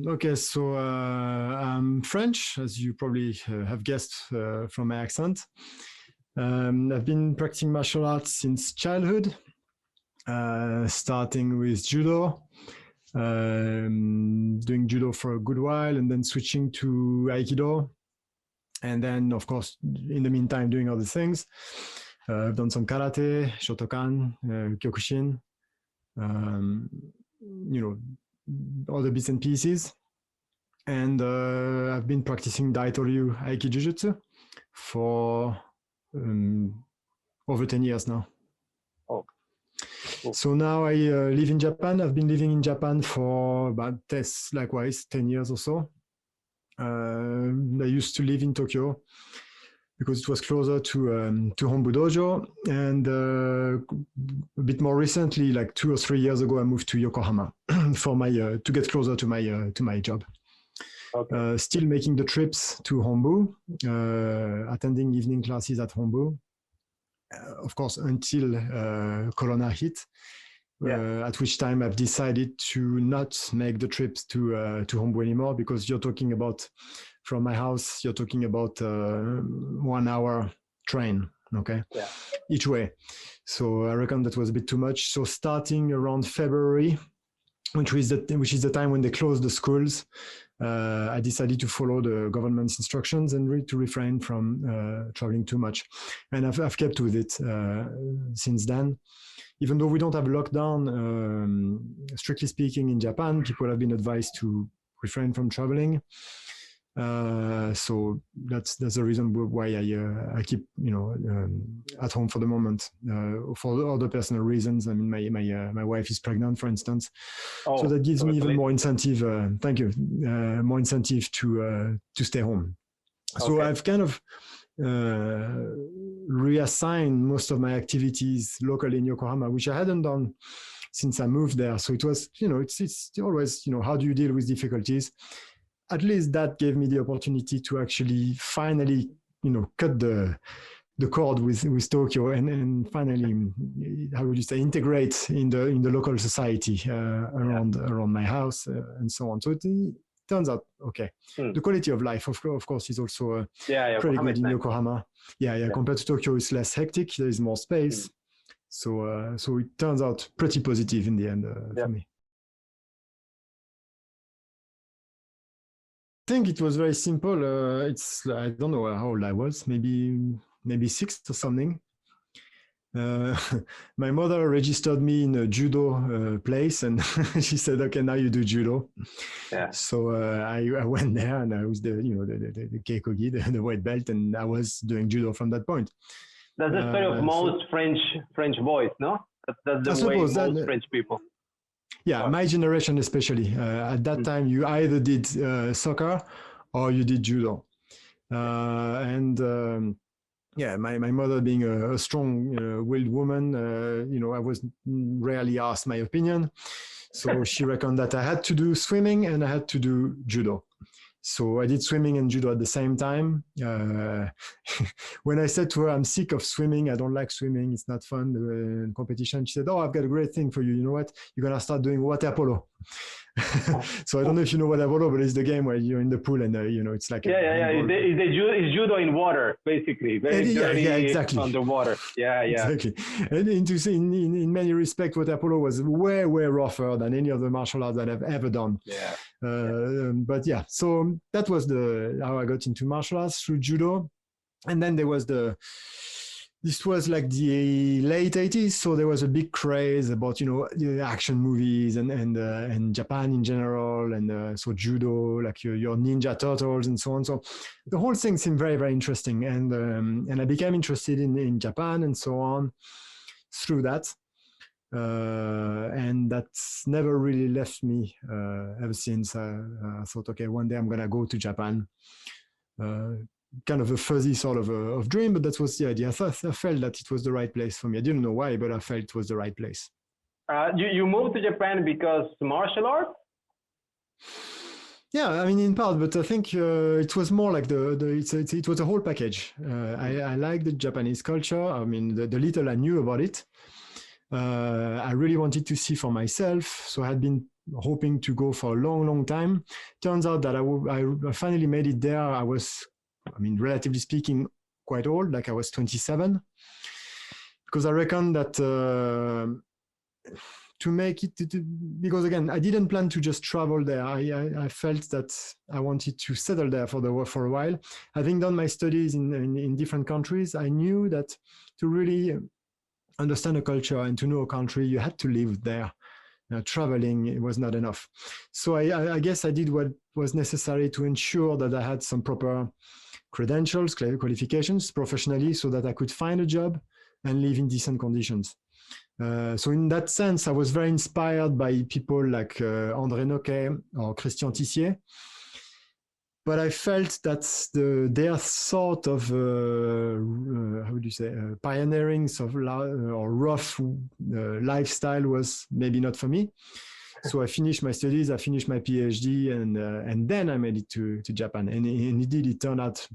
Okay, so I'm French, as you probably have guessed from my accent. I've been practicing martial arts since childhood, starting with judo, doing judo for a good while, and then switching to aikido. And then, of course, in the meantime, doing other things. I've done some karate, Shotokan, Kyokushin, other bits and pieces. And I've been practicing Daitoryu Aiki Jiu-Jitsu for over 10 years now. Oh. Cool. So now I live in Japan. I've been living in Japan for about 10 years or so. I used to live in Tokyo because it was closer to Hombu Dojo. And a bit more recently, like 2 or 3 years ago, I moved to Yokohama for my to get closer to my job. Okay. Still making the trips to Hombu, attending evening classes at Hombu. Of course, until Corona hit, at which time I've decided to not make the trips to Hombu anymore, because you're talking about, from my house, you're talking about 1 hour train, okay, each way. So I reckon that was a bit too much. So starting around February, which is the time when they closed the schools, I decided to follow the government's instructions and to refrain from traveling too much. And I've kept with it since then. Even though we don't have lockdown, strictly speaking, in Japan, people have been advised to refrain from traveling. So that's the reason why I keep at home for the moment. For other personal reasons, I mean, my wife is pregnant, for instance, so that gives me even more incentive. Thank you, more incentive to stay home. So I've kind of reassigned most of my activities locally in Yokohama, which I hadn't done since I moved there. So it was, it's always, how do you deal with difficulties? At least that gave me the opportunity to actually finally, cut the cord with Tokyo and finally, how would you say, integrate in the local society around my house and so on. So it turns out okay. The quality of life, of course, is also pretty good in Yokohama. Compared to Tokyo, it's less hectic. There is more space. So it turns out pretty positive in the end for me. I think it was very simple. I don't know how old I was, maybe 6 or something. My mother registered me in a judo place, and she said, "Okay, now you do judo." So I went there, and I was the keikogi, the white belt, and I was doing judo from that point. That's the story of most French boys, no? That's the way most French people. Yeah, my generation especially. At that time, you either did soccer or you did judo. My mother being a strong-willed woman, I was rarely asked my opinion. So she reckoned that I had to do swimming and I had to do judo. So I did swimming and judo at the same time. When I said to her, I'm sick of swimming, I don't like swimming, it's not fun, the competition, she said, I've got a great thing for you. You know what? You're going to start doing water polo. So I don't know if you know water polo, but it's the game where you're in the pool and, it's like... It's judo in water, basically. Very dirty, exactly. Underwater. Exactly. And in many respects, water polo was way, way rougher than any of the martial arts that I've ever done. But so that was how I got into martial arts, through judo. And then this was like the late 80s, so there was a big craze about action movies and Japan in general, and so judo, like your Ninja Turtles and so on. So the whole thing seemed very, very interesting, and I became interested in Japan and so on through that. And that's never really left me ever since. I thought, okay, one day I'm gonna go to Japan. Kind of a fuzzy sort of dream, but that was the idea. I felt that it was the right place for me. I didn't know why, but I felt it was the right place. You moved to Japan because martial arts, Yeah, I mean, in part, but I think it was more like it was a whole package. I like the Japanese culture. I mean, the little I knew about it, I really wanted to see for myself. So I had been hoping to go for a long, long time. Turns out that I finally made it there. I was, I mean, relatively speaking, quite old, like I was 27, because I reckon that to make it, because again, I didn't plan to just travel there. I felt that I wanted to settle there for a while. Having done my studies in different countries, I knew that to really understand a culture and to know a country, you had to live there. Traveling, it was not enough. So I guess I did what was necessary to ensure that I had some proper credentials, qualifications professionally, so that I could find a job and live in decent conditions. So in that sense, I was very inspired by people like André Noquet or Christian Tissier. But I felt that their sort of, how would you say, pioneering or rough lifestyle was maybe not for me. So I finished my studies, I finished my PhD, and then I made it to Japan. And indeed, it turned out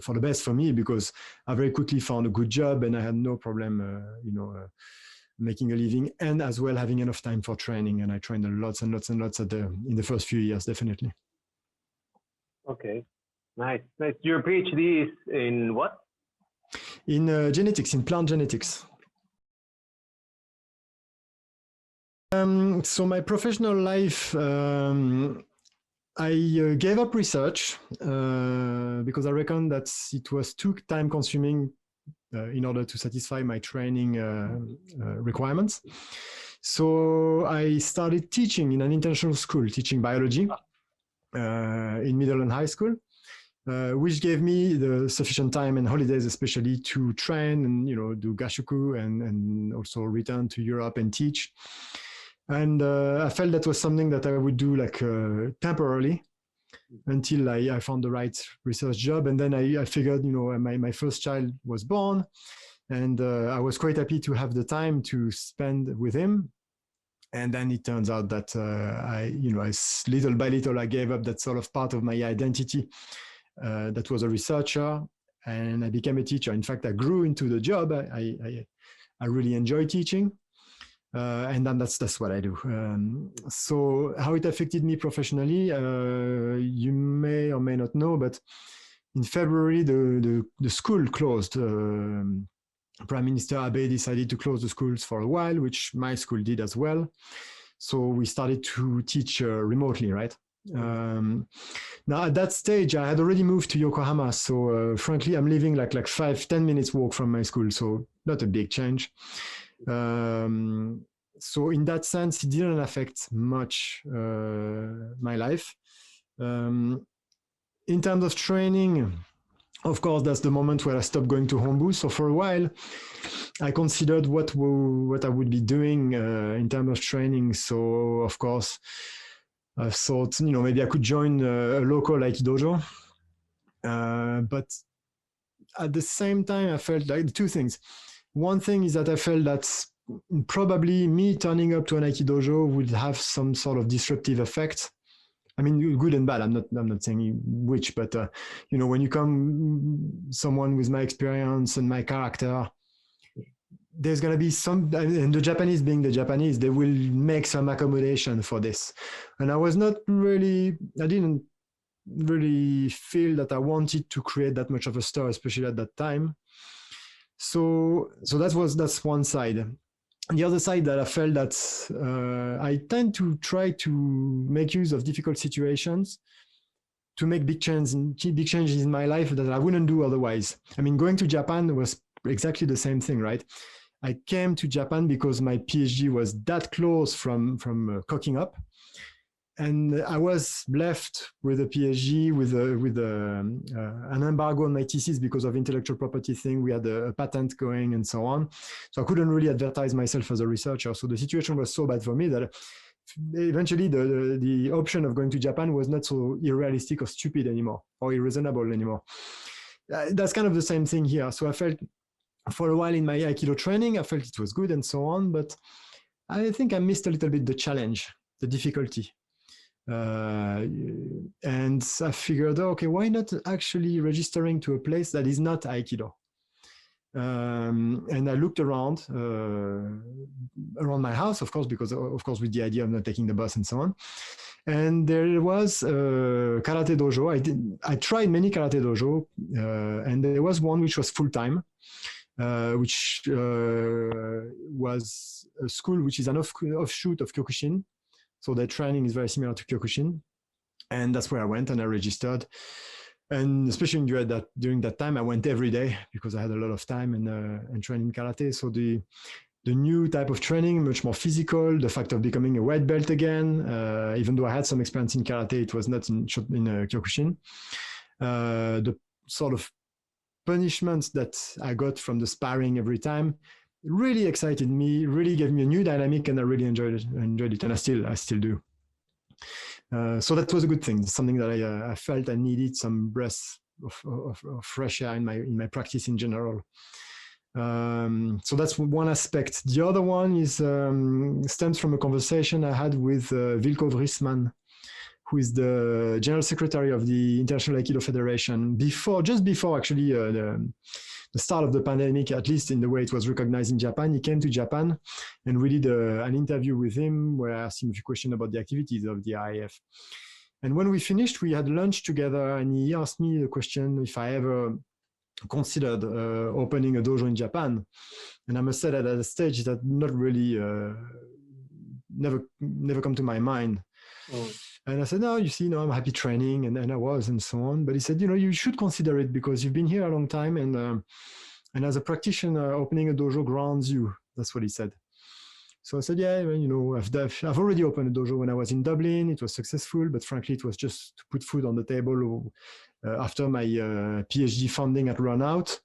for the best for me, because I very quickly found a good job and I had no problem, making a living, and as well having enough time for training. And I trained lots and lots and lots in the first few years, definitely. Okay, nice. Your PhD is in what? In genetics, in plant genetics. So my professional life, I gave up research because I reckon that it was too time consuming in order to satisfy my training requirements. So I started teaching in an international school, teaching biology in middle and high school, which gave me the sufficient time and holidays, especially to train and do gashuku and also return to Europe and teach. And I felt that was something that I would do like temporarily until I found the right research job. And then I figured, my first child was born, and I was quite happy to have the time to spend with him. And then it turns out that little by little, I gave up that sort of part of my identity that was a researcher, and I became a teacher. In fact, I grew into the job. I really enjoy teaching. And then that's what I do. So how it affected me professionally, you may or may not know, but in February, the school closed. Prime Minister Abe decided to close the schools for a while, which my school did as well. So we started to teach remotely, right? Now at that stage, I had already moved to Yokohama. So frankly, I'm living like 5-10 minutes walk from my school. So not a big change. So in that sense, it didn't affect much my life. In terms of training, of course, that's the moment where I stopped going to Hombu. So for a while, I considered what I would be doing in terms of training. So of course, I thought, maybe I could join a local Aikidojo. But at the same time, I felt like two things. One thing is that I felt that probably me turning up to an Aikidojo would have some sort of disruptive effect. I mean, good and bad. I'm not saying which, but when you come someone with my experience and my character, there's going to be some, and the Japanese being the Japanese, they will make some accommodation for this. And I didn't really feel that I wanted to create that much of a stir, especially at that time. So that's one side. The other side that I felt that I tend to try to make use of difficult situations to make big changes in my life that I wouldn't do otherwise. I mean, going to Japan was exactly the same thing, right? I came to Japan because my PhD was that close from cocking up. And I was left with a PhD with an embargo on my thesis because of intellectual property thing. We had a patent going and so on. So I couldn't really advertise myself as a researcher. So the situation was so bad for me that eventually the option of going to Japan was not so unrealistic or stupid anymore or irreasonable anymore. That's kind of the same thing here. So I felt for a while in my Aikido training, I felt it was good and so on, but I think I missed a little bit the challenge, the difficulty. And I figured, okay, why not actually registering to a place that is not Aikido? And I looked around my house, of course, because of course with the idea of not taking the bus and so on. And there was a karate dojo. I tried many karate dojo, and there was one which was full time, which was a school which is an offshoot of Kyokushin. So their training is very similar to Kyokushin, and that's where I went and I registered. And especially during that time, I went every day because I had a lot of time and training karate. So the new type of training, much more physical, the fact of becoming a white belt again, even though I had some experience in karate, it was not in Kyokushin. The sort of punishments that I got from the sparring every time really excited me, really gave me a new dynamic, and I really enjoyed it, and I still do. So that was a good thing, something that I felt I needed some breath of fresh air in my practice in general. So that's one aspect. The other one is stems from a conversation I had with Vilko Vrisman, who is the General Secretary of the International Aikido Federation, just before actually the start of the pandemic, at least in the way it was recognized in Japan. He came to Japan, and we did an interview with him where I asked him a few questions about the activities of the IAF. And when we finished, we had lunch together, and he asked me the question if I ever considered opening a dojo in Japan. And I must say that at a stage that not really, never come to my mind. Oh. And I said, no, you see, I'm happy training, and I was, and so on. But he said, you should consider it because you've been here a long time, and as a practitioner, opening a dojo grounds you. That's what he said. So I said, yeah, I've already opened a dojo when I was in Dublin. It was successful, but frankly, it was just to put food on the table after my PhD funding had run out.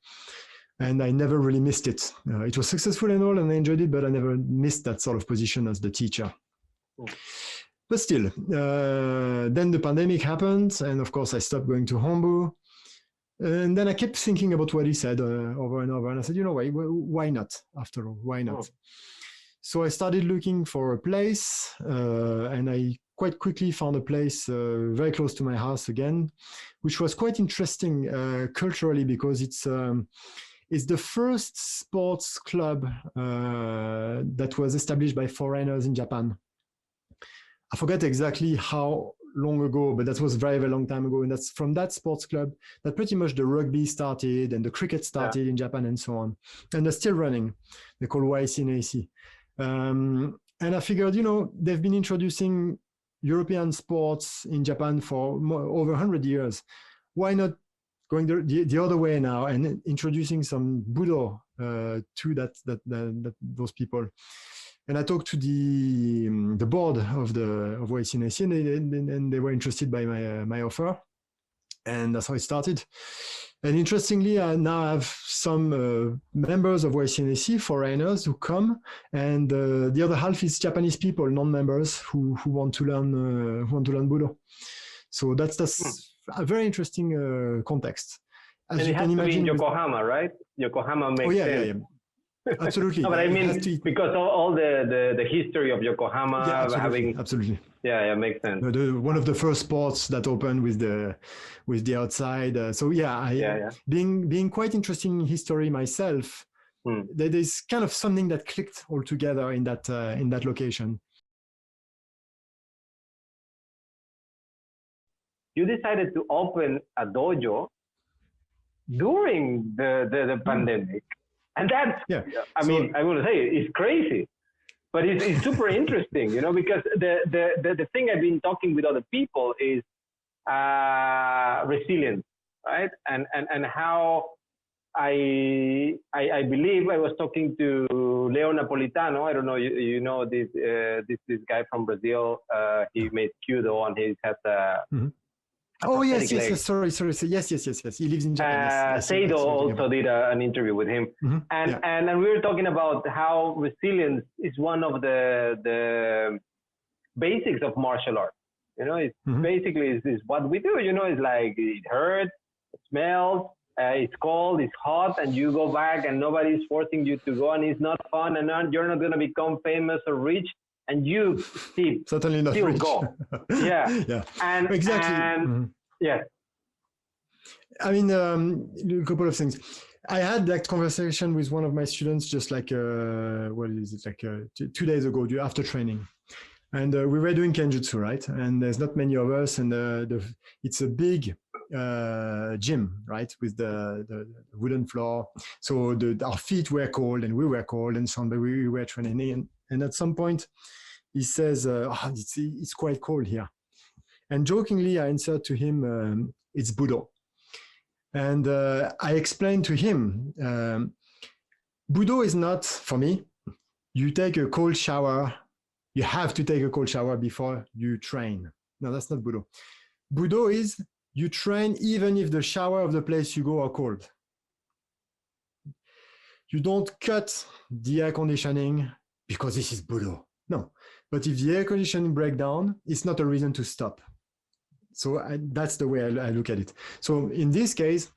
And I never really missed it. It was successful and all, and I enjoyed it, but I never missed that sort of position as the teacher. Oh. But still, then the pandemic happened, and of course I stopped going to Hombu. And then I kept thinking about what he said over and over, and I said, why not? After all, why not? Oh. So I started looking for a place, and I quite quickly found a place very close to my house again, which was quite interesting culturally because it's the first sports club that was established by foreigners in Japan. I forget exactly how long ago, but that was very, very long time ago. And that's from that sports club that pretty much the rugby started and the cricket started in Japan and so on. And they're still running. They're called YCNAC. And I figured, they've been introducing European sports in Japan for over 100 years. Why not going the other way now and introducing some Budo to those people? And I talked to the board of YCNAC, and they were interested by my offer, and that's how it started. And interestingly, I now have some members of YCNAC, foreigners who come, and the other half is Japanese people, non-members who want to learn Budo. So that's a very interesting context. As and you can imagine, in Yokohama, right? Yokohama makes sense. Yeah. Absolutely. No, but I mean, because all the history of Yokohama absolutely. Yeah, makes sense. One of the first sports that opened with the outside. Being quite interested in history myself, there's kind of something that clicked all together in that location. You decided to open a dojo during the pandemic. And that's, I mean, I will say it's crazy, but it's super interesting, because the thing I've been talking with other people is resilience, right? And how I believe I was talking to Leo Napolitano. I don't know, you know this guy from Brazil. He made Kyudo and he has Oh yes. Sorry. Yes. He lives in Japan. Seido also did an interview with him, and we were talking about how resilience is one of the basics of martial arts. It's basically is what we do. It's like it hurts, it smells, it's cold, it's hot, and you go back, and nobody's forcing you to go, and it's not fun, and you're not going to become famous or rich. and you certainly not still rich. go. Yeah. Yeah. And exactly. And, yeah. I mean, a couple of things. I had that conversation with one of my students just like, what is it, like 2 days ago after training. And we were doing Kenjutsu, right? And there's not many of us, and it's a big gym, right? With the wooden floor. So our feet were cold and we were cold and so on, but we were training. And at some point, he says, it's quite cold here. And jokingly, I answered to him, it's Budo. And I explained to him, Budo is not, for me, you take a cold shower, you have to take a cold shower before you train. No, that's not Budo. Budo is you train even if the shower of the place you go are cold. You don't cut the air conditioning because this is Budo. No, but if the air conditioning breaks down, it's not a reason to stop. So that's the way I look at it. So in this case,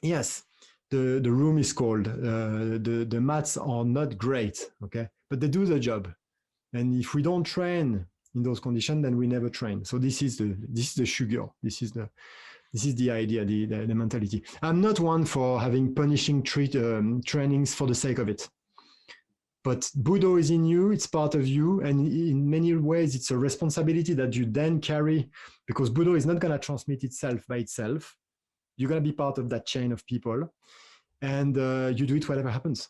yes, the room is cold. The mats are not great, okay? But they do the job. And if we don't train in those conditions, then we never train. So this is the shugyo. This is the idea, the mentality. I'm not one for having punishing trainings for the sake of it. But Budo is in you, it's part of you, and in many ways, it's a responsibility that you then carry, because Budo is not going to transmit itself by itself. You're going to be part of that chain of people, and you do it whatever happens.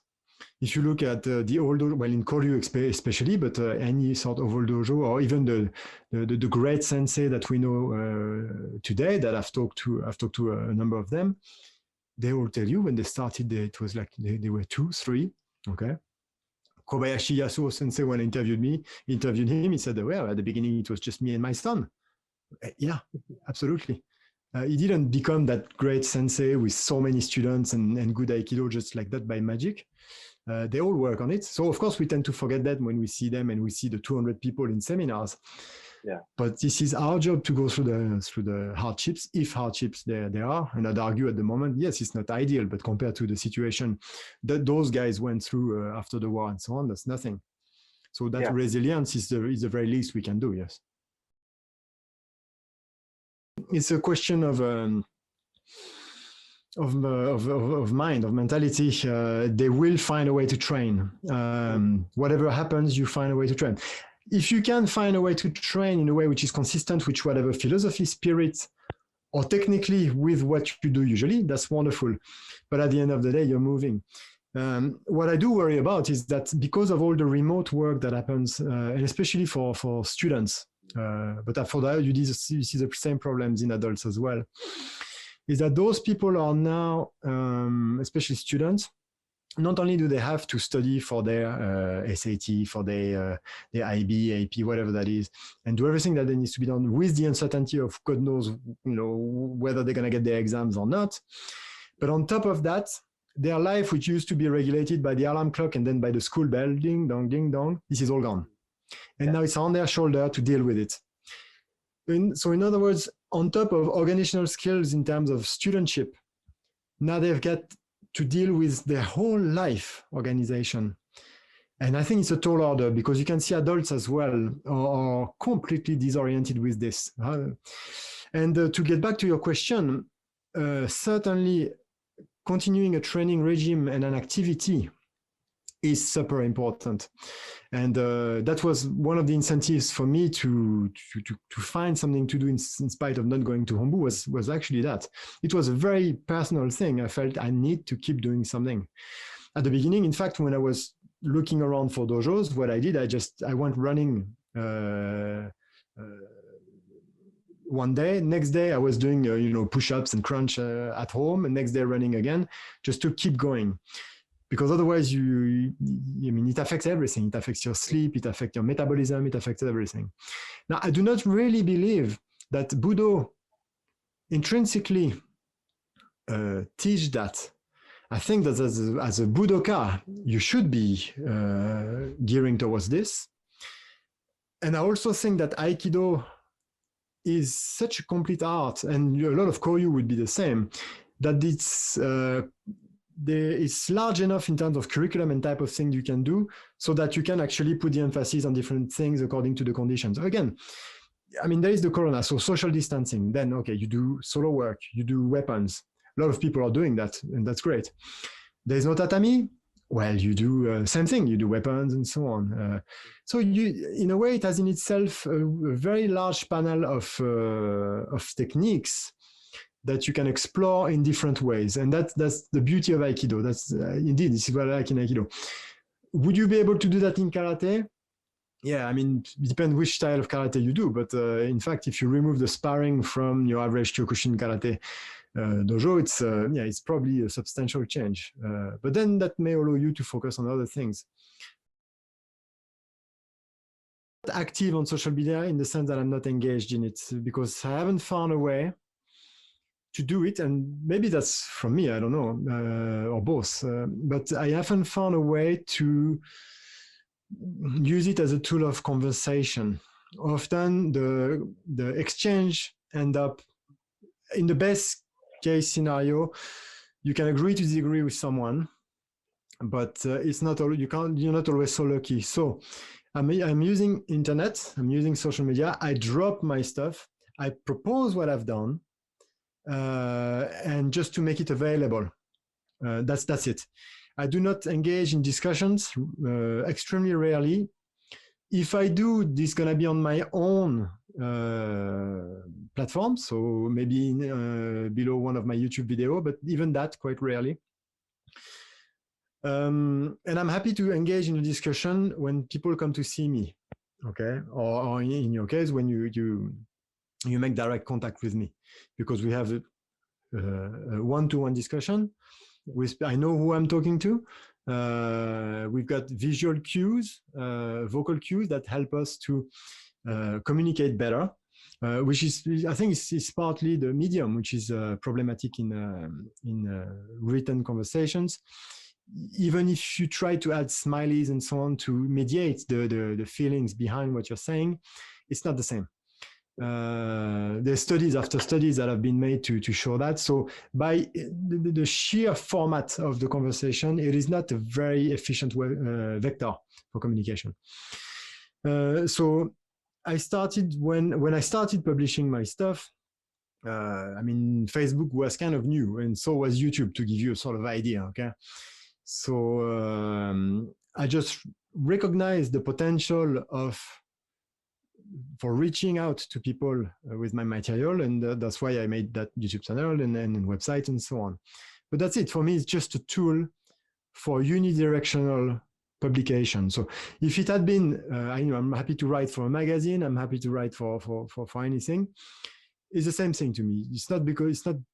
If you look at the old, well, in Koryu especially, but any sort of old dojo, or even the great sensei that we know today, that I've talked to a number of them, they all tell you when they started, it was like they were 2, 3, okay? Kobayashi Yasuo sensei, when I interviewed him, he said, well, at the beginning, it was just me and my son. Yeah, absolutely. He didn't become that great sensei with so many students and good Aikido just like that by magic. They all work on it. So, of course, we tend to forget that when we see them and we see the 200 people in seminars. Yeah. But this is our job to go through the hardships, if hardships there are. And I'd argue at the moment, yes, it's not ideal, but compared to the situation that those guys went through after the war and so on, that's nothing. So that resilience is the very least we can do, yes. It's a question of mind, of mentality. They will find a way to train. Whatever happens, you find a way to train. If you can find a way to train in a way which is consistent with whatever philosophy, spirit, or technically with what you do usually, that's wonderful. But at the end of the day, you're moving. What I do worry about is that because of all the remote work that happens, and especially for students, but for the you see the same problems in adults as well, is that those people are now, especially students, not only do they have to study for their SAT, for their IB, AP, whatever that is, and do everything that needs to be done with the uncertainty of God knows, whether they're going to get their exams or not. But on top of that, their life, which used to be regulated by the alarm clock and then by the school bell, ding dong, this is all gone. And now it's on their shoulder to deal with it. So in other words, on top of organizational skills in terms of studentship, now they've got to deal with their whole life organization. And I think it's a tall order, because you can see adults as well are completely disoriented with this. And to get back to your question, certainly continuing a training regime and an activity is super important. And that was one of the incentives for me to find something to do in spite of not going to Hombu was actually that. It was a very personal thing. I felt I need to keep doing something. At the beginning, in fact, when I was looking around for dojos, what I did, I went running one day. Next day, I was doing push-ups and crunch at home, and next day running again, just to keep going. Because otherwise, it affects everything. It affects your sleep, it affects your metabolism, it affects everything. Now, I do not really believe that Budo intrinsically teach that. I think that as a Budoka, you should be gearing towards this. And I also think that Aikido is such a complete art, and a lot of Koryu would be the same, that it's it's large enough in terms of curriculum and type of thing you can do so that you can actually put the emphasis on different things according to the conditions. Again, I mean, there is the corona, so social distancing. Then, okay, you do solo work, you do weapons. A lot of people are doing that, and that's great. There's no tatami. Well, you do same thing. You do weapons and so on. So you, in a way, it has in itself a very large panel of techniques that you can explore in different ways, and that's the beauty of Aikido. That's indeed, this is what I like in Aikido. Would you be able to do that in karate? Yeah, I mean, it depends which style of karate you do, but in fact, if you remove the sparring from your average Kyokushin karate dojo, it's probably a substantial change. But then that may allow you to focus on other things. Active on social media in the sense that I'm not engaged in it because I haven't found a way to do it, and maybe that's from me, I don't know, or both, but I haven't found a way to use it as a tool of conversation. Often the exchange end up, in the best case scenario, you can agree to disagree with someone, but it's not all, you're not always so lucky. So I'm using internet, I'm using social media, I drop my stuff, I propose what I've done, and just to make it available. That's it. I do not engage in discussions, extremely rarely. If I do, this is going to be on my own platform, so maybe below one of my YouTube videos, but even that, quite rarely. And I'm happy to engage in a discussion when people come to see me, okay? Or in your case, when you make direct contact with me, because we have a one-to-one discussion. I know who I'm talking to. We've got visual cues, vocal cues that help us to communicate better, which is, I think, is partly the medium, which is problematic in written conversations. Even if you try to add smileys and so on to mediate the feelings behind what you're saying, it's not the same. There's studies after studies that have been made to show that. So by the sheer format of the conversation, it is not a very efficient vector for communication. So I started, when I started publishing my stuff, I mean, Facebook was kind of new, and so was YouTube, to give you a sort of idea, okay? So I just recognized the potential for reaching out to people with my material, and that's why I made that YouTube channel and website and so on. But that's it. For me, it's just a tool for unidirectional publication. So if it had been, I'm happy to write for a magazine, I'm happy to write for anything. It's the same thing to me. It's not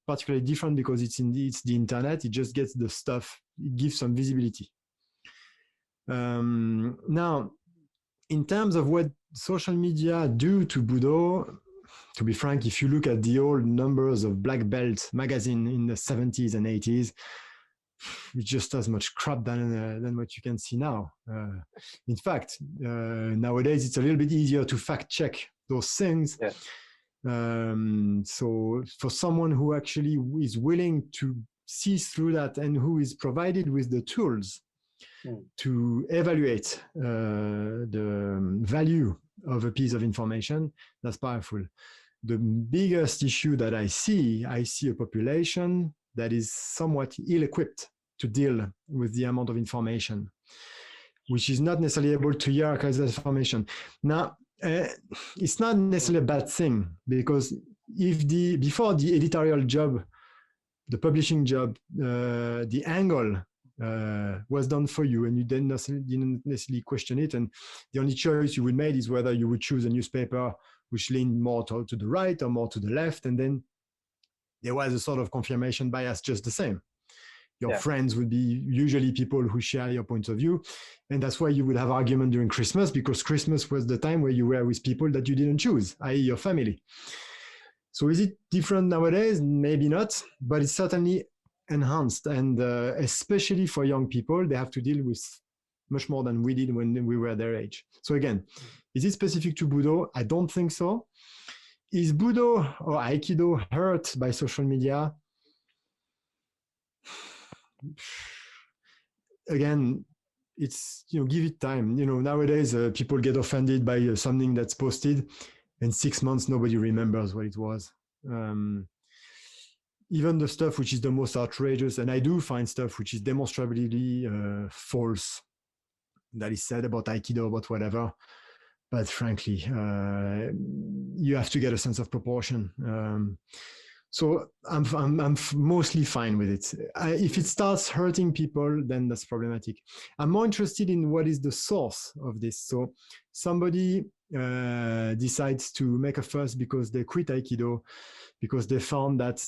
particularly different because it's the internet. It just gets the stuff. It gives some visibility. Now, in terms of what social media do to Budo, to be frank, if you look at the old numbers of Black Belt magazine in the 70s and 80s, it's just as much crap than what you can see now. In fact, nowadays it's a little bit easier to fact check those things. Yeah. So for someone who actually is willing to see through that and who is provided with the tools to evaluate the value of a piece of information, that's powerful. The biggest issue that I see a population that is somewhat ill-equipped to deal with the amount of information, which is not necessarily able to hierarchize that information. Now, it's not necessarily a bad thing, because before the editorial job, the publishing job, the angle was done for you, and you didn't necessarily question it, and the only choice you would make is whether you would choose a newspaper which leaned more to the right or more to the left, and then there was a sort of confirmation bias just the same. Your friends would be usually people who share your point of view, and that's why you would have argument during Christmas, because Christmas was the time where you were with people that you didn't choose, i.e. your family. So is it different nowadays? Maybe not, but it's certainly enhanced, and especially for young people, they have to deal with much more than we did when we were their age. So again, is it specific to Budo? I don't think so. Is Budo or Aikido hurt by social media? again, it's, give it time. Nowadays people get offended by something that's posted. In 6 months, nobody remembers what it was. Even the stuff which is the most outrageous, and I do find stuff which is demonstrably false that is said about Aikido, about whatever. But frankly, you have to get a sense of proportion. So I'm mostly fine with it. If it starts hurting people, then that's problematic. I'm more interested in what is the source of this. So somebody decides to make a fuss because they quit Aikido, because they found that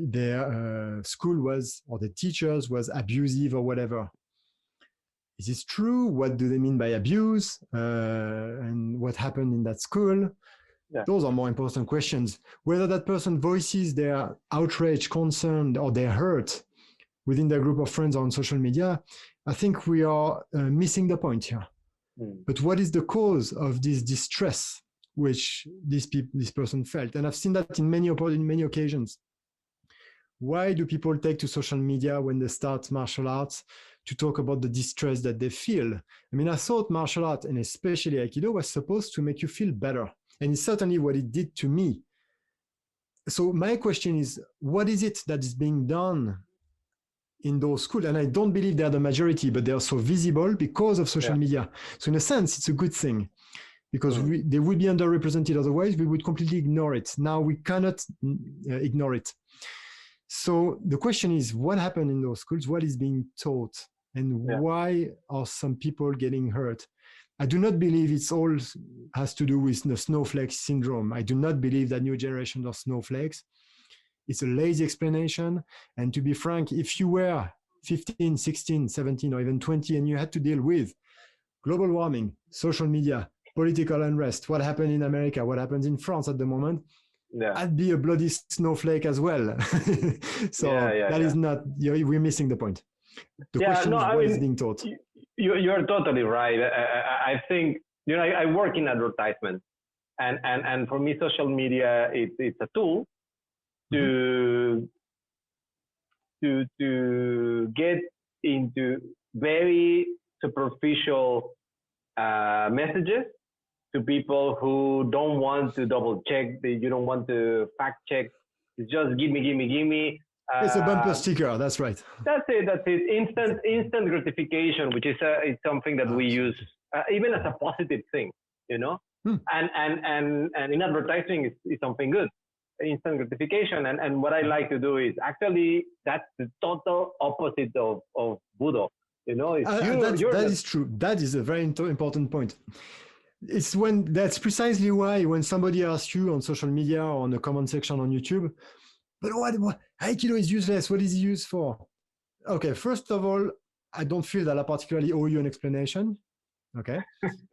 their school was, or the teachers was abusive or whatever. Is this true? What do they mean by abuse? And what happened in that school? Yeah. Those are more important questions. Whether that person voices their outrage, concern, or their hurt within their group of friends on social media, I think we are missing the point here. But what is the cause of this distress which this person felt? And I've seen that in many occasions. Why do people take to social media when they start martial arts to talk about the distress that they feel? I mean, I thought martial art, and especially Aikido, was supposed to make you feel better. And it's certainly what it did to me. So my question is, what is it that is being done in those schools? And I don't believe they're the majority, but they are so visible because of social media. So in a sense, it's a good thing, because they would be underrepresented. Otherwise, we would completely ignore it. Now we cannot ignore it. So the question is, what happened in those schools? What is being taught? And why are some people getting hurt? I do not believe it's all has to do with the snowflake syndrome. I do not believe that new generations are snowflakes. It's a lazy explanation. And to be frank, if you were 15, 16, 17, or even 20, and you had to deal with global warming, social media, political unrest, what happened in America, what happens in France at the moment, I'd be a bloody snowflake as well. So that is not, we're missing the point. The question is what is being taught. You're totally right. I think, I work in advertisement, and for me, social media, it's a tool to get into very superficial messages to people who don't want to double check, you don't want to fact check. It's just give me. It's a bumper sticker. That's right. That's it. Instant gratification, which is it's something that we use even as a positive thing, And in advertising, it's something good. Instant gratification. And what I like to do is actually that's the total opposite of Budo. That is true. That is a very important point. That's precisely why when somebody asks you on social media or on the comment section on YouTube, but what Aikido is useless, what is it used for? Okay, first of all, I don't feel that I particularly owe you an explanation. Okay.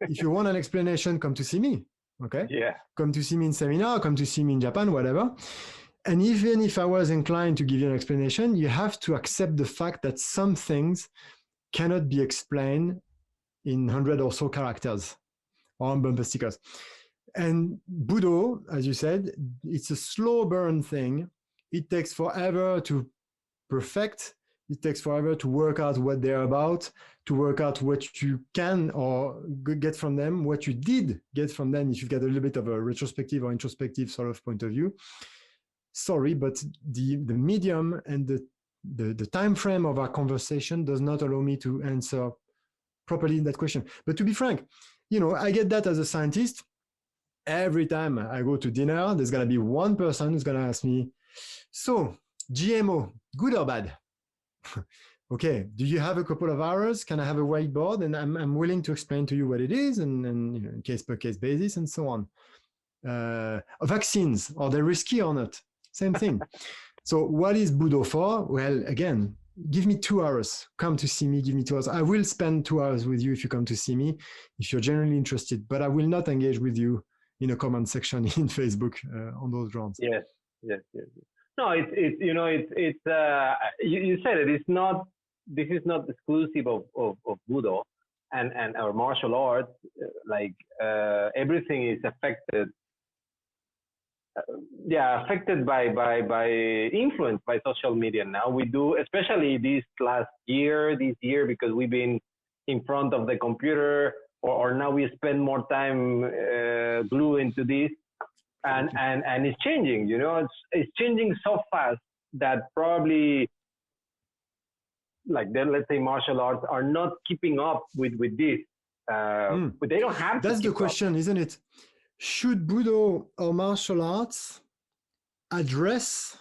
If you want an explanation, come to see me. Okay. Yeah. Come to see me in seminar, come to see me in Japan, whatever. And even if I was inclined to give you an explanation, you have to accept the fact that some things cannot be explained in 100 or so characters or on bumper stickers. And Budo, as you said, it's a slow burn thing. It takes forever to perfect. It takes forever to work out what they're about, to work out what you can or get from them, what you did get from them, if you've got a little bit of a retrospective or introspective sort of point of view. Sorry, but the medium and the time frame of our conversation does not allow me to answer properly that question. But to be frank, I get that as a scientist. Every time I go to dinner, there's going to be one person who's going to ask me, so GMO, good or bad? Okay, do you have a couple of hours? Can I have a whiteboard? And I'm willing to explain to you what it is and case per case basis and so on. Vaccines, are they risky or not? Same thing. So what is Budo for? Well, again, give me 2 hours. Come to see me, give me 2 hours. I will spend 2 hours with you if you come to see me, if you're genuinely interested, but I will not engage with you in a comment section in Facebook on those grounds. Yes. No, you said it. It's not. This is not exclusive of Budo and our martial arts. Everything is affected affected by influence by social media. Now we do, especially this year, because we've been in front of the computer, or now we spend more time glued into this, and it's changing. You know, it's changing so fast that probably, like, let's say martial arts are not keeping up with this. But they don't have to. That's the question, isn't it? Should Budo or martial arts address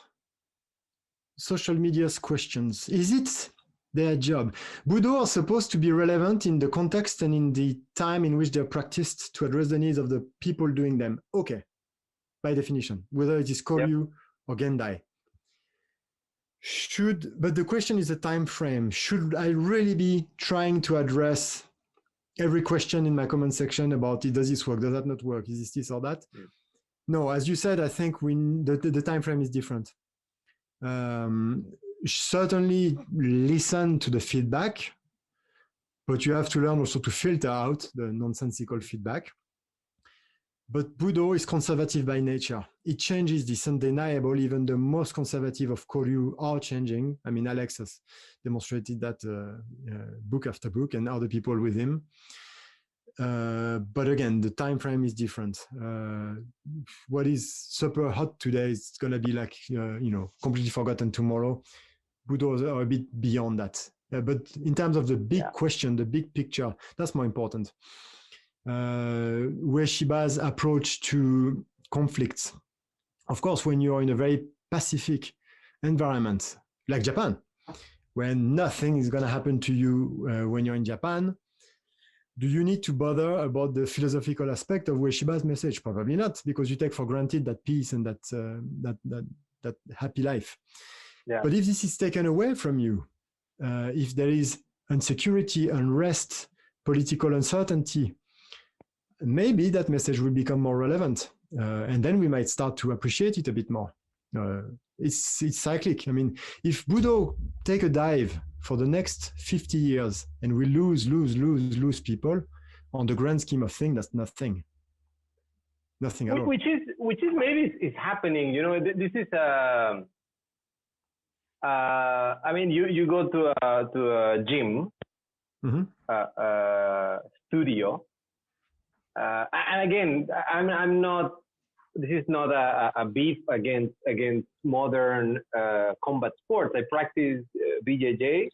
social media's questions? Is it their job? Budo are supposed to be relevant in the context and in the time in which they're practiced to address the needs of the people doing them. Okay, by definition, whether it is Koryu or Gendai. But the question is the time frame. Should I really be trying to address every question in my comment section about does this work, does that not work, is this or that? No, as you said, I think the time frame is different. Certainly listen to the feedback, but you have to learn also to filter out the nonsensical feedback. But Budo is conservative by nature. It changes, this undeniable. Even the most conservative of Koryu are changing. I mean, Alex has demonstrated that book after book, and other people with him. But again, the time frame is different. What is super hot today is going to be like, completely forgotten tomorrow. Budos are a bit beyond that. But in terms of the big question, the big picture, that's more important. Ueshiba's approach to conflicts. Of course, when you're in a very pacific environment, like Japan, where nothing is going to happen to you when you're in Japan, do you need to bother about the philosophical aspect of Ueshiba's message? Probably not, because you take for granted that peace and that happy life. Yeah. But if this is taken away from you, if there is insecurity, unrest, political uncertainty, maybe that message will become more relevant, and then we might start to appreciate it a bit more. It's cyclic. I mean, if Budo take a dive for the next 50 years and we lose people, on the grand scheme of things, that's nothing at all. Which is maybe is happening. You know, this is I mean, you go to a gym, studio. And again, I'm not. This is not a beef against modern combat sports. I practice BJJ.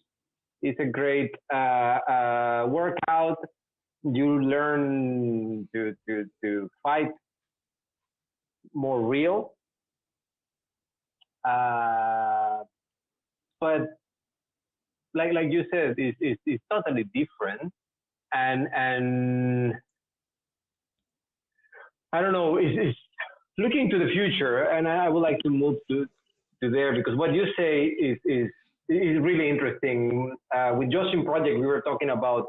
It's a great workout. You learn to fight more real. But like you said, it's totally different. And I don't know, it's looking to the future, and I would like to move to there, because what you say is really interesting. With Joshin Project, we were talking about,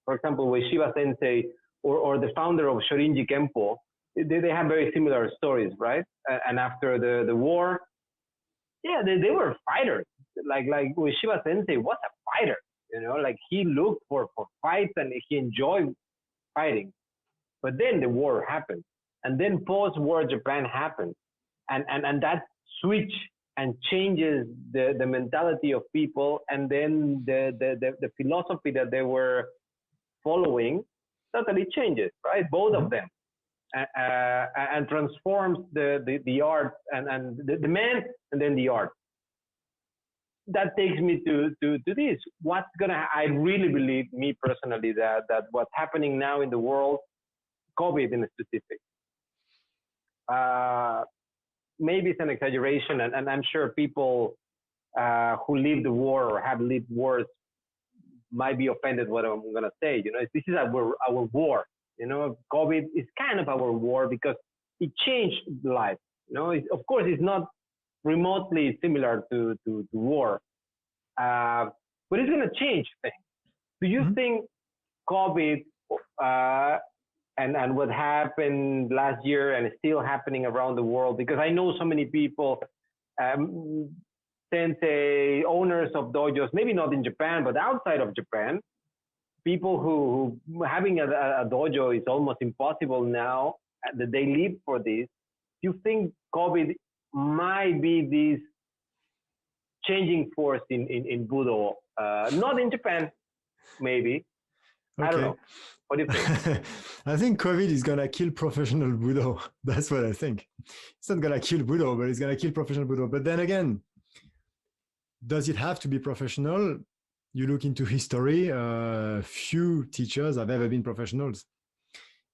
for example, Ueshiba Sensei or the founder of Shorinji Kempo. They have very similar stories, right? And after the war, they were fighters. Like Ueshiba Sensei was a fighter, like he looked for fights and he enjoyed fighting. But then the war happened. And then post-war Japan happened, and that switch and changes the mentality of people, and then the philosophy that they were following totally changes, right? Both of them, and transforms the art and the man, and then the art. That takes me to this. I really believe, me personally, that what's happening now in the world, COVID in specific. Maybe it's an exaggeration, and I'm sure people who lived the war or have lived wars might be offended what I'm going to say. This is our war. COVID is kind of our war because it changed life. Of course, it's not remotely similar to war, but it's going to change things. Do you think COVID and what happened last year and is still happening around the world? Because I know so many people, sensei, owners of dojos, maybe not in Japan, but outside of Japan, people who having a dojo is almost impossible now, that they live for this. you think COVID might be this changing force in Budo? Not in Japan, maybe. Okay. I don't know. What do you think? I think COVID is going to kill professional Budo. That's what I think. It's not going to kill Budo, but it's going to kill professional Budo. But then again, does it have to be professional? You look into history, few teachers have ever been professionals.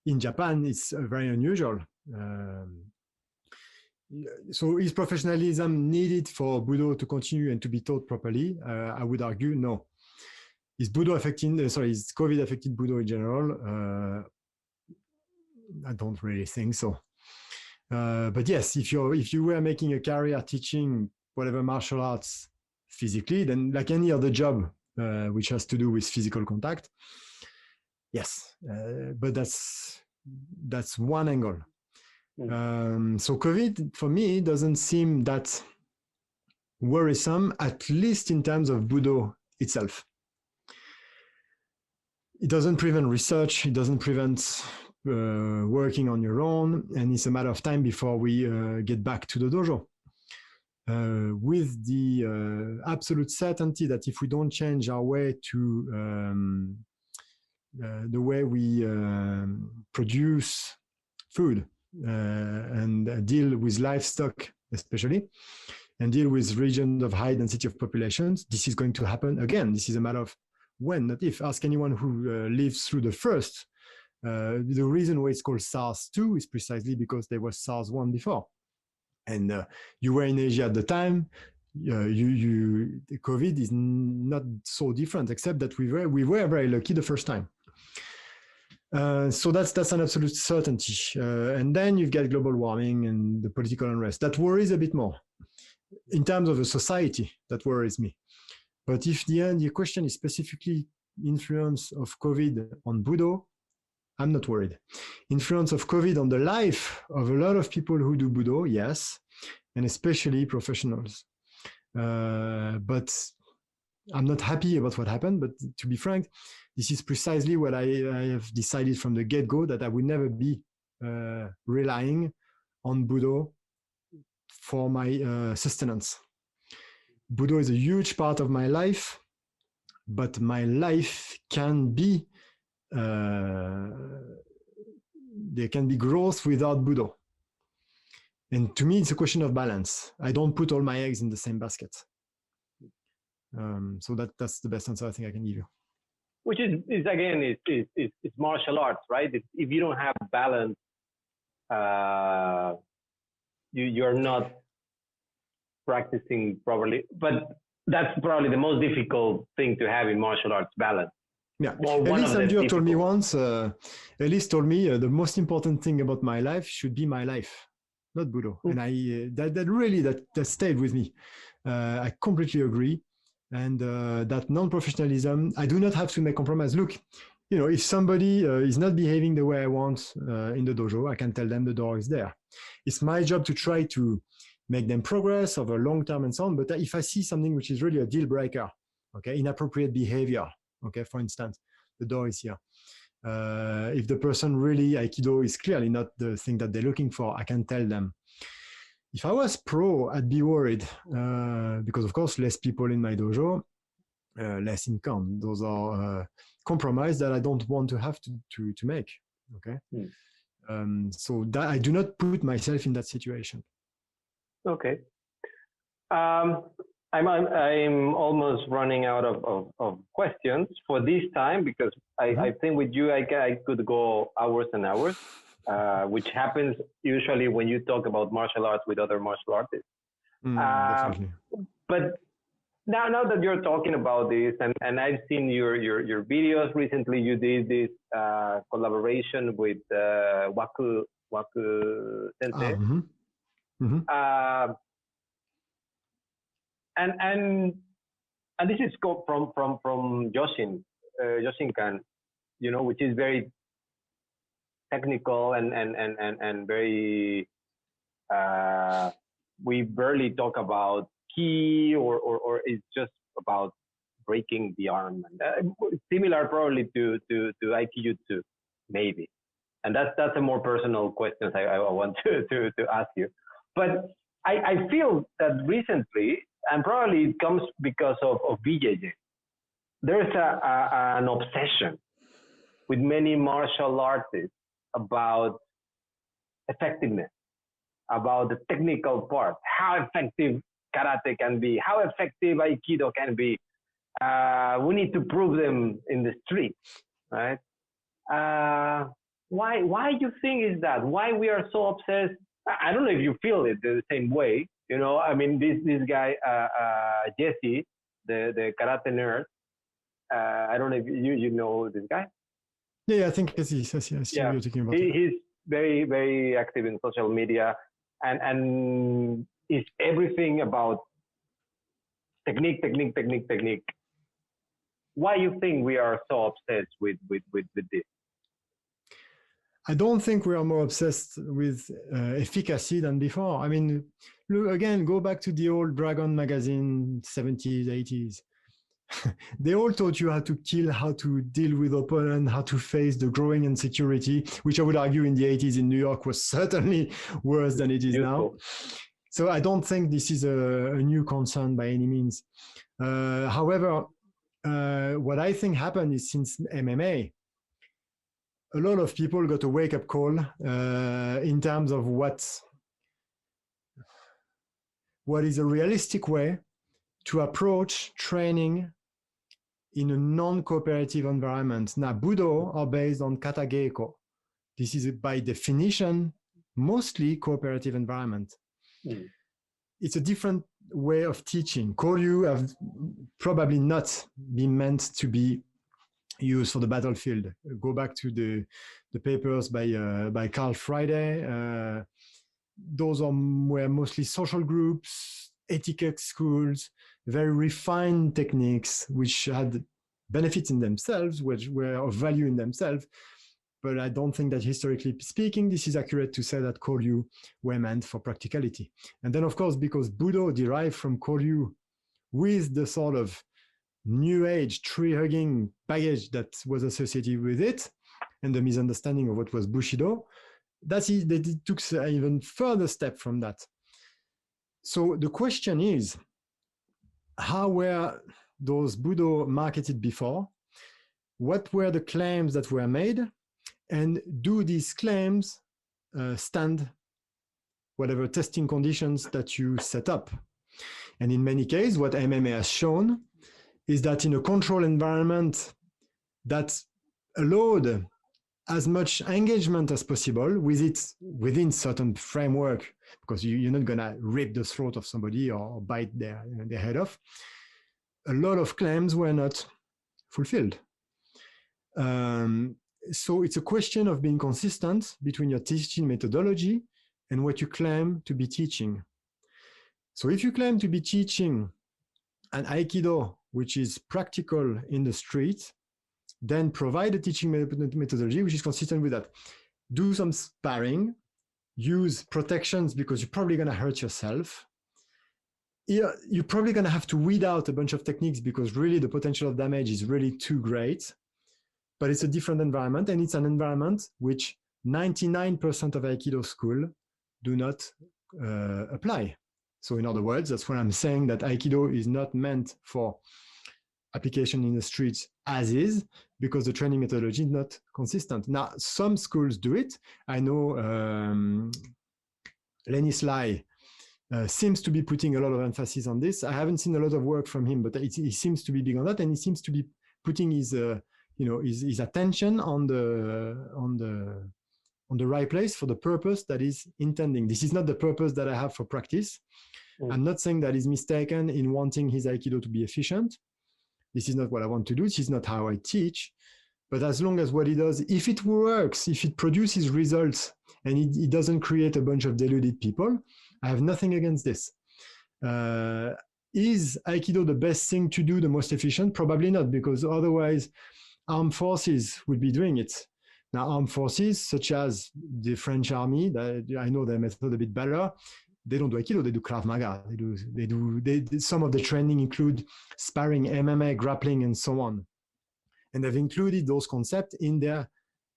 In Japan, it's very unusual. So is professionalism needed for Budo to continue and to be taught properly? I would argue no. Is Budo affecting, is COVID affected Budo in general? I don't really think so. But yes, if you were making a career teaching whatever martial arts physically, then like any other job which has to do with physical contact, yes. But that's one angle. So COVID for me doesn't seem that worrisome, at least in terms of Budo itself. It doesn't prevent research. It doesn't prevent working on your own. And it's a matter of time before we get back to the dojo. With the absolute certainty that if we don't change our way to the way we produce food and deal with livestock, especially, and deal with regions of high density of populations, this is going to happen again. This is a matter of when, not if. Ask anyone who lives through the first. The reason why it's called SARS-2 is precisely because there was SARS-1 before. And you were in Asia at the time. COVID is not so different, except that we were very lucky the first time. So that's an absolute certainty. And then you've got global warming and the political unrest. That worries a bit more. In terms of a society, that worries me. But if the question is specifically influence of COVID on Budo, I'm not worried. Influence of COVID on the life of a lot of people who do Budo, yes, and especially professionals. But I'm not happy about what happened, but to be frank, this is precisely what I have decided from the get-go, that I would never be relying on Budo for my sustenance. Budo is a huge part of my life, but my life can be, there can be growth without Budo. And to me, it's a question of balance. I don't put all my eggs in the same basket. So that's the best answer I think I can give you. Which is again, it's martial arts, right? If you don't have balance, you're not practicing properly. But that's probably the most difficult thing to have in martial arts, balance. Yeah, Elise Andur told me once, Elise told me the most important thing about my life should be my life, not Budo. And that stayed with me. I completely agree. And that non-professionalism, I do not have to make compromise. Look, if somebody is not behaving the way I want in the dojo, I can tell them the door is there. It's my job to try to make them progress over long term and so on. But if I see something which is really a deal breaker, okay, inappropriate behavior, okay, for instance, the door is here. If the person really, Aikido is clearly not the thing that they're looking for, I can tell them. If I was pro, I'd be worried because, of course, less people in my dojo, less income. Those are compromises that I don't want to have to make. Okay, so that I do not put myself in that situation. Okay, I'm almost running out of questions for this time because I think with you I could go hours and hours. Which happens usually when you talk about martial arts with other martial artists. But now that you're talking about this, and I've seen your videos recently, you did this collaboration with Waku Sensei. And this is from Yoshinkan, which is very technical and very we barely talk about ki or it's just about breaking the arm, and similar probably to Aikijutsu maybe. And that's a more personal question I want to ask you. But I feel that recently, and probably it comes because of BJJ, there's an obsession with many martial artists about effectiveness, about the technical part, how effective karate can be, how effective Aikido can be. We need to prove them in the street, right? Why you think is that? Why we are so obsessed? I don't know if you feel it the same way. You know, I mean, this guy Jesse, the karate nerd. I don't know if you know this guy. Yeah, I think I see yeah. You're talking about. He's very, very active in social media, and is everything about technique. Why you think we are so obsessed with this? I don't think we are more obsessed with efficacy than before. I mean, look, again, go back to the old Dragon magazine, 70s, 80s. They all taught you how to kill, how to deal with opponent, how to face the growing insecurity, which I would argue in the 80s in New York was certainly worse than it is now. So I don't think this is a new concern by any means. However, what I think happened is since MMA, a lot of people got a wake-up call in terms of what is a realistic way to approach training in a non-cooperative environment. Now, Budo are based on kata geiko. This is by definition mostly cooperative environment. It's a different way of teaching. Koryu have probably not been meant to be used for the battlefield. Go back to the papers by Carl Friday. Those were mostly social groups, etiquette schools, very refined techniques, which had benefits in themselves, which were of value in themselves. But I don't think that historically speaking, this is accurate to say that Koryu were meant for practicality. And then, of course, because Budo derived from Koryu with the sort of new age tree-hugging baggage that was associated with it, and the misunderstanding of what was Bushido, that it took an even further step from that. So the question is, how were those Budo marketed before? What were the claims that were made? And do these claims stand whatever testing conditions that you set up? And in many cases, what MMA has shown is that in a controlled environment that allowed as much engagement as possible within certain framework, because you're not going to rip the throat of somebody or bite their head off. A lot of claims were not fulfilled. So it's a question of being consistent between your teaching methodology and what you claim to be teaching. So if you claim to be teaching an Aikido, which is practical in the street, then provide a teaching methodology which is consistent with that. Do some sparring, use protections because you're probably going to hurt yourself. You're probably going to have to weed out a bunch of techniques because really the potential of damage is really too great. But it's a different environment, and it's an environment which 99% of Aikido school do not apply. So in other words, that's what I'm saying, that Aikido is not meant for application in the streets as is, because the training methodology is not consistent. Now, some schools do it. I know Lenny Sly seems to be putting a lot of emphasis on this. I haven't seen a lot of work from him, but he seems to be big on that, and he seems to be putting his attention on the right place for the purpose that is intending. This is not the purpose that I have for practice. I'm not saying that he's mistaken in wanting his Aikido to be efficient. This is not what I want to do. This is not how I teach. But as long as what he does, if it works, if it produces results, and it doesn't create a bunch of deluded people, I have nothing against this. Is Aikido the best thing to do, the most efficient? Probably not, because otherwise armed forces would be doing it. Now, armed forces, such as the French army, I know their method a bit better, they don't do Aikido, they do Krav Maga. Some of the training include sparring, MMA, grappling, and so on. And they've included those concepts in their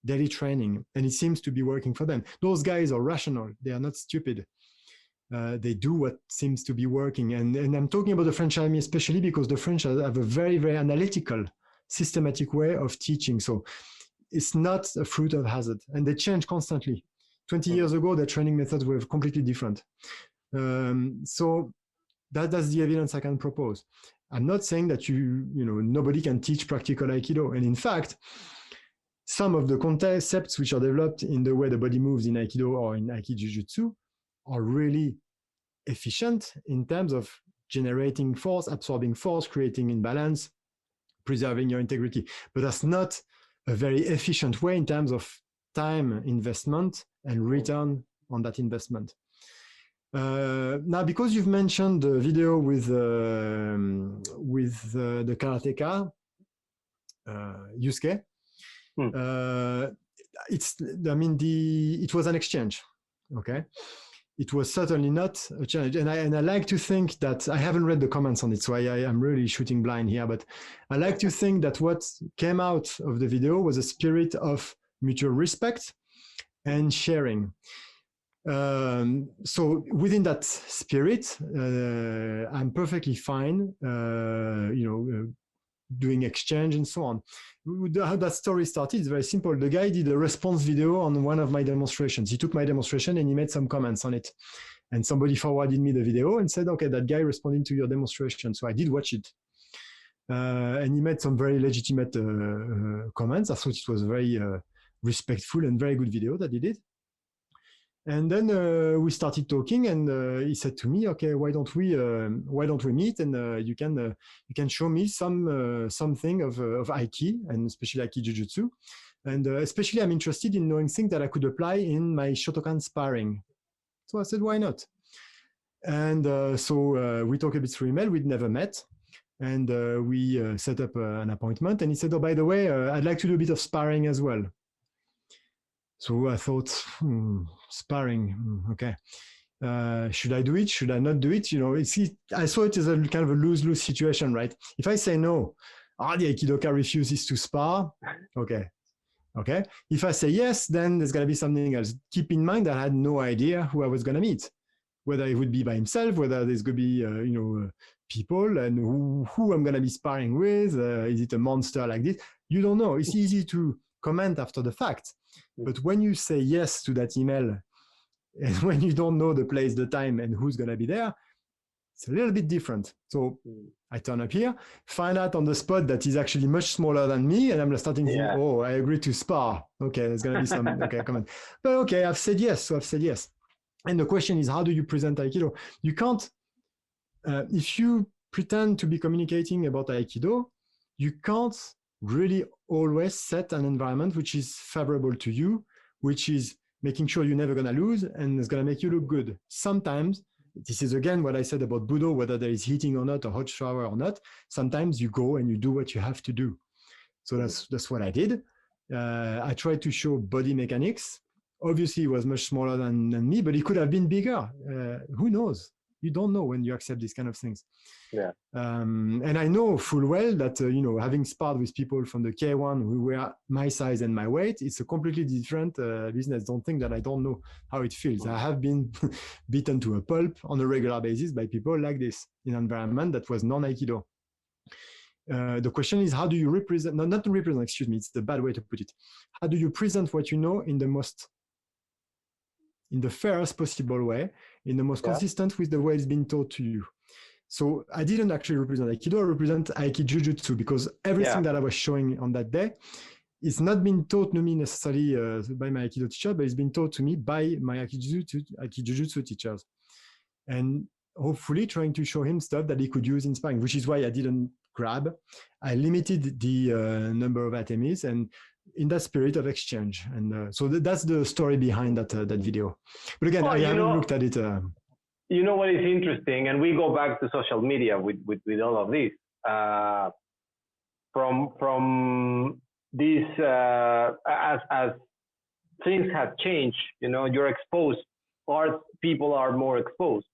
daily training, and it seems to be working for them. Those guys are rational. They are not stupid. They do what seems to be working. And I'm talking about the French army especially because the French have a very, very analytical, systematic way of teaching. So it's not a fruit of hazard. And they change constantly. 20 years ago, their training methods were completely different. So that's the evidence I can propose. I'm not saying that nobody can teach practical Aikido. And in fact, some of the concepts which are developed in the way the body moves in Aikido or in Aikijujutsu are really efficient in terms of generating force, absorbing force, creating imbalance, preserving your integrity. But that's not a very efficient way in terms of time investment and return on that investment. Now, because you've mentioned the video with the karateka, Yusuke, it was an exchange, okay? It was certainly not a challenge. And I like to think that, I haven't read the comments on it, so I'm really shooting blind here, but I like to think that what came out of the video was a spirit of mutual respect and sharing. So within that spirit, I'm perfectly fine, doing exchange and so on. How that story started is very simple. The guy did a response video on one of my demonstrations. He took my demonstration and he made some comments on it. And somebody forwarded me the video and said, okay, that guy responding to your demonstration. So I did watch it. And he made some very legitimate comments. I thought it was very respectful and very good video that he did. And then we started talking, and he said to me, "Okay, why don't we meet? And you can show me something of Aiki, and especially Aikijujutsu, and especially I'm interested in knowing things that I could apply in my Shotokan sparring." So I said, "Why not?" And so we talked a bit through email. We'd never met, and we set up an appointment. And he said, "Oh, by the way, I'd like to do a bit of sparring as well." So I thought, sparring, okay. Should I do it? Should I not do it? I saw it as a kind of a lose-lose situation, right? If I say no, the Aikidoka refuses to spar, okay. If I say yes, then there's going to be something else. Keep in mind that I had no idea who I was going to meet, whether it would be by himself, whether there's going to be, people, and who I'm going to be sparring with. Is it a monster like this? You don't know. It's easy to comment after the fact. But when you say yes to that email, and when you don't know the place, the time, and who's going to be there, it's a little bit different. So I turn up here, find out on the spot that he's actually much smaller than me, and I'm starting to think, oh, I agree to spar. Okay, there's going to be some, okay, comment. But okay, I've said yes, so I've said yes. And the question is, how do you present Aikido? You can't, if you pretend to be communicating about Aikido, you can't really always set an environment which is favorable to you, which is making sure you're never going to lose and it's going to make you look good. Sometimes, this is again what I said about Budo, whether there is heating or not, or hot shower or not, sometimes you go and you do what you have to do. So that's what I did. I tried to show body mechanics. Obviously, he was much smaller than me, but he could have been bigger. Who knows? You don't know when you accept these kind of things. Yeah. And I know full well that, having sparred with people from the K1 who were my size and my weight, it's a completely different business. Don't think that I don't know how it feels. I have been beaten to a pulp on a regular basis by people like this in an environment that was non-Aikido. The question is, how do you represent, not to represent, excuse me, it's the bad way to put it. How do you present what you know in the fairest possible way, in the most consistent with the way it's been taught to you? So I didn't actually represent Aikido, I represent Aikijujutsu, because everything that I was showing on that day, it's not been taught to me necessarily by my Aikido teacher, but it's been taught to me by my Aikijujutsu teachers. And hopefully trying to show him stuff that he could use in sparring, which is why I didn't grab. I limited the number of atemis, and in that spirit of exchange. And so that's the story behind that video. But again, I haven't looked at it. You know what is interesting, and we go back to social media with all of this. From this, as things have changed, you're exposed, or people are more exposed.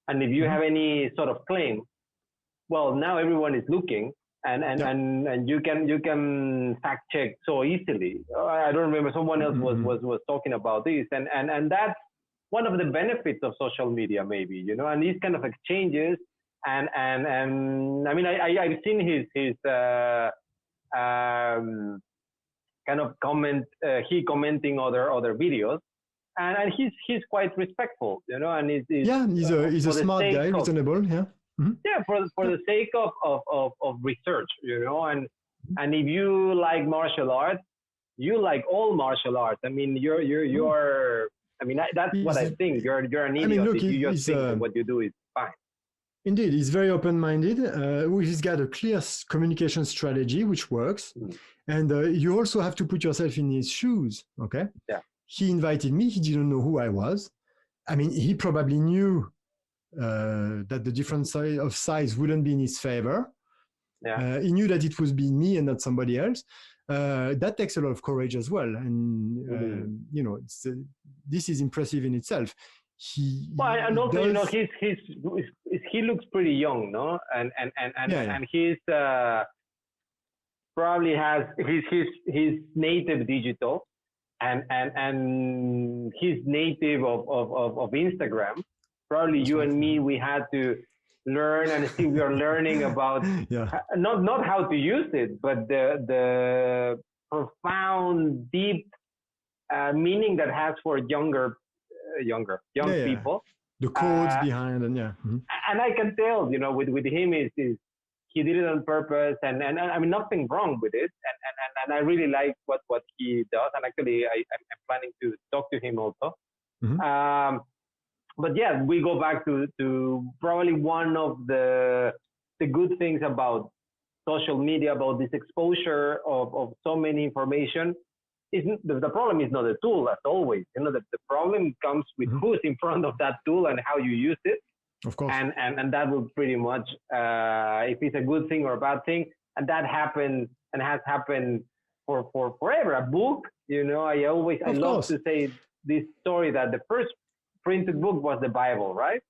And if you have any sort of claim, well, now everyone is looking, and you can fact check so easily. I don't remember, someone else was talking about this, and that's one of the benefits of social media, maybe, you know, and these kind of exchanges, and I mean, I've seen his kind of commenting other videos, and he's quite respectful, you know, and he's a smart guy, reasonable, yeah. Mm-hmm. Yeah, for the sake of research, you know, and if you like martial arts, you like all martial arts. I mean, you're I mean, that's what I think. You're an idiot. I mean, look, if you just think that what you do is fine. Indeed, he's very open-minded. He's got a clear communication strategy which works, and you also have to put yourself in his shoes. Okay. Yeah. He invited me. He didn't know who I was. I mean, he probably knew that the difference of size wouldn't be in his favor. Yeah. He knew that it was being me and not somebody else. That takes a lot of courage as well, and you know, this is impressive in itself. And also, you know, he looks pretty young, no? And he's probably has his native digital, and he's native of Instagram. Probably you and me, we had to learn, and still we are learning about not how to use it, but the profound, deep meaning that has for young people. The codes behind, and and I can tell, you know, with him is he did it on purpose, and I mean, nothing wrong with it, and I really like what he does, and actually I'm planning to talk to him also. But yeah, we go back to probably one of the good things about social media, about this exposure of so many information. The problem is not the tool, as always. You know, the problem comes with who's in front of that tool and how you use it. Of course. And that will pretty much, if it's a good thing or a bad thing, and that happened and has happened for forever. A book, you know, I love to say this story that the first printed book was the Bible, right?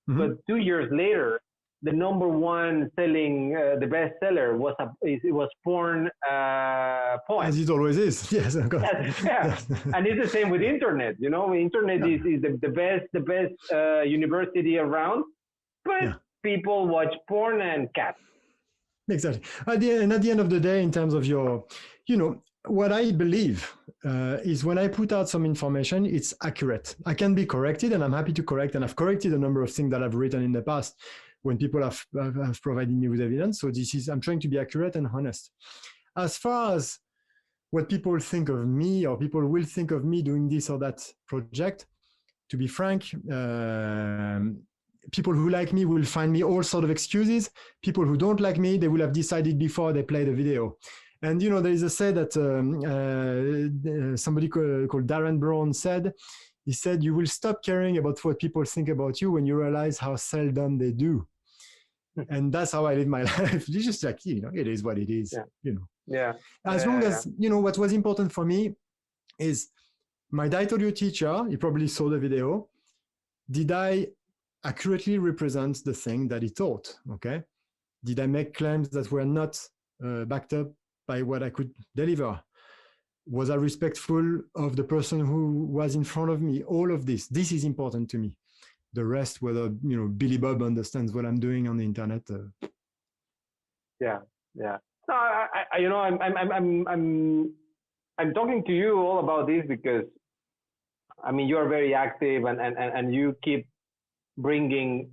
But 2 years later, the number one selling, the bestseller was porn poems. As it always is, yes. Of course. Yeah. And it's the same with internet. You know, internet is the best university around, but people watch porn and cats. Exactly. At the end of the day, in terms of your, you know, what I believe is when I put out some information, it's accurate. I can be corrected, and I'm happy to correct, and I've corrected a number of things that I've written in the past when people have provided me with evidence. So I'm trying to be accurate and honest. As far as what people think of me, or people will think of me doing this or that project, to be frank, people who like me will find me all sort of excuses. People who don't like me, they will have decided before they play the video. And, you know, there is a say that somebody called Darren Brown said. He said, you will stop caring about what people think about you when you realize how seldom they do. And that's how I live my life. It's just like, you know, it is what it is, you know. Yeah. As long as, you know, what was important for me is my Dai audio teacher, he probably saw the video. Did I accurately represent the thing that he taught? Okay. Did I make claims that were not backed up by what I could deliver? Was I respectful of the person who was in front of me? All of this is important to me. The rest, whether, you know, Billy Bob understands what I'm doing on the internet. Yeah. No, you know, I'm talking to you all about this because, I mean, you are very active, and you keep bringing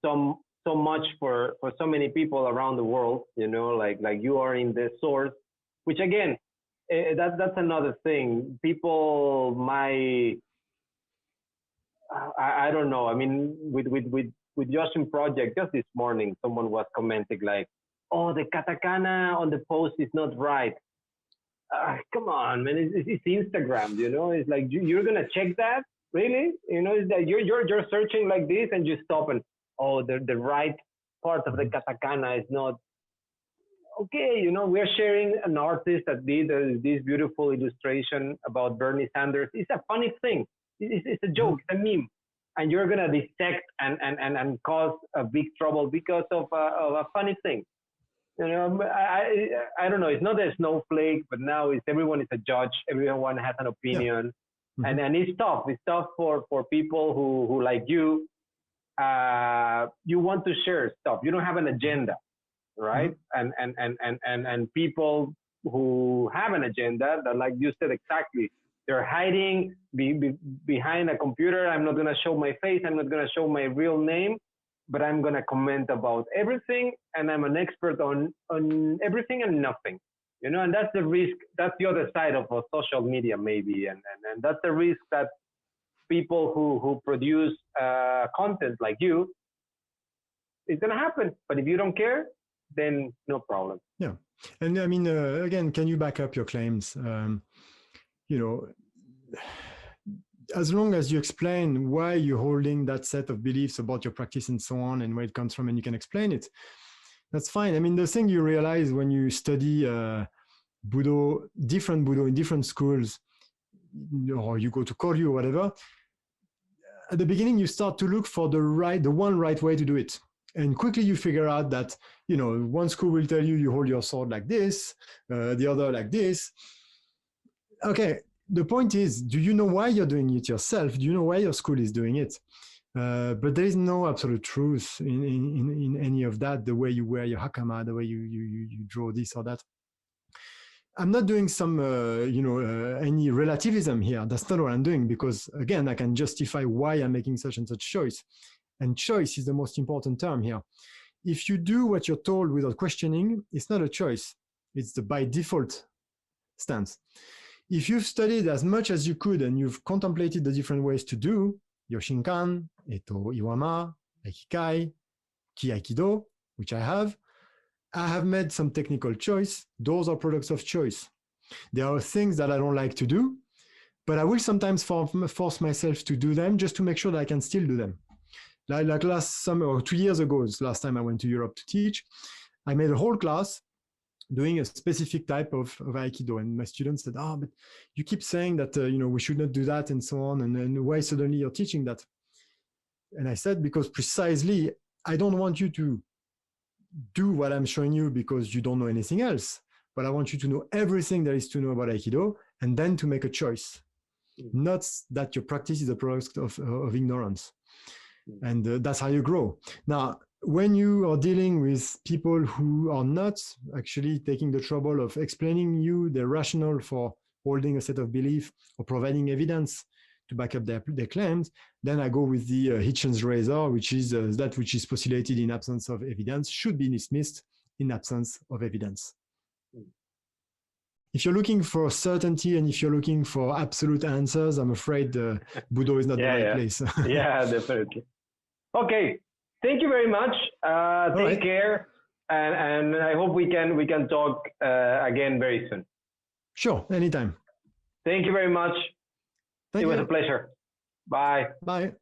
so much for so many people around the world. You know, like you are in the source, which again, that's another thing. People might, I don't know. I mean, with Yoshim Project, just this morning, someone was commenting like, "Oh, the katakana on the post is not right." Come on, man! It's Instagram, you know. It's like you're gonna check that, really? You know, it's that you're searching like this, and you stop and the right part of the katakana is not okay. You know, we're sharing an artist that did this beautiful illustration about Bernie Sanders. It's a funny thing. It's a joke, it's a meme, and you're gonna dissect and cause a big trouble because of a funny thing. You know, I don't know. It's not a snowflake, but now everyone is a judge. Everyone has an opinion, yeah. And it's tough. It's tough for people who like you. You want to share stuff. You don't have an agenda, right? And people who have an agenda that, like you said exactly, they're hiding behind a computer. I'm not going to show my face. I'm not going to show my real name, but I'm going to comment about everything. And I'm an expert on everything and nothing, you know, and that's the risk. That's the other side of social media, maybe. And that's the risk that people who produce content like you, it's going to happen. But if you don't care, then no problem. Yeah. And I mean, again, can you back up your claims? You know, as long as you explain why you're holding that set of beliefs about your practice and so on, and where it comes from, and you can explain it, that's fine. I mean, the thing you realize when you study Budo, different Budo in different schools, or you go to Koryu or whatever, at the beginning, you start to look for the one right way to do it. And quickly you figure out that, you know, one school will tell you hold your sword like this, the other like this. Okay, the point is, do you know why you're doing it yourself? Do you know why your school is doing it? But there is no absolute truth in any of that, the way you wear your hakama, the way you draw this or that. I'm not doing some, any relativism here. That's not what I'm doing, because, again, I can justify why I'm making such and such choice. And choice is the most important term here. If you do what you're told without questioning, it's not a choice. It's the by default stance. If you've studied as much as you could and you've contemplated the different ways to do Yoshinkan, Eto Iwama, Aikikai, Ki Aikido, which I have made some technical choice. Those are products of choice. There are things that I don't like to do, but I will sometimes force myself to do them just to make sure that I can still do them. Like last summer, or 2 years ago, is the last time I went to Europe to teach, I made a whole class doing a specific type of Aikido. And my students said, but you keep saying that, we should not do that and so on. And why suddenly you're teaching that? And I said, because precisely, I don't want you to do what I'm showing you because you don't know anything else, but I want you to know everything there is to know about Aikido and then to make a choice. Not that your practice is a product of ignorance. And that's how you grow. Now, when you are dealing with people who are not actually taking the trouble of explaining you the rationale for holding a set of belief or providing evidence to back up their claims, then I go with the Hitchens razor, which is that which is postulated in absence of evidence should be dismissed in absence of evidence. If you're looking for certainty and if you're looking for absolute answers, I'm afraid Budo is not the right place. Yeah, definitely. Okay, thank you very much. Take care, and I hope we can talk again very soon. Sure, anytime. Thank you very much. It was a pleasure. Bye. Bye.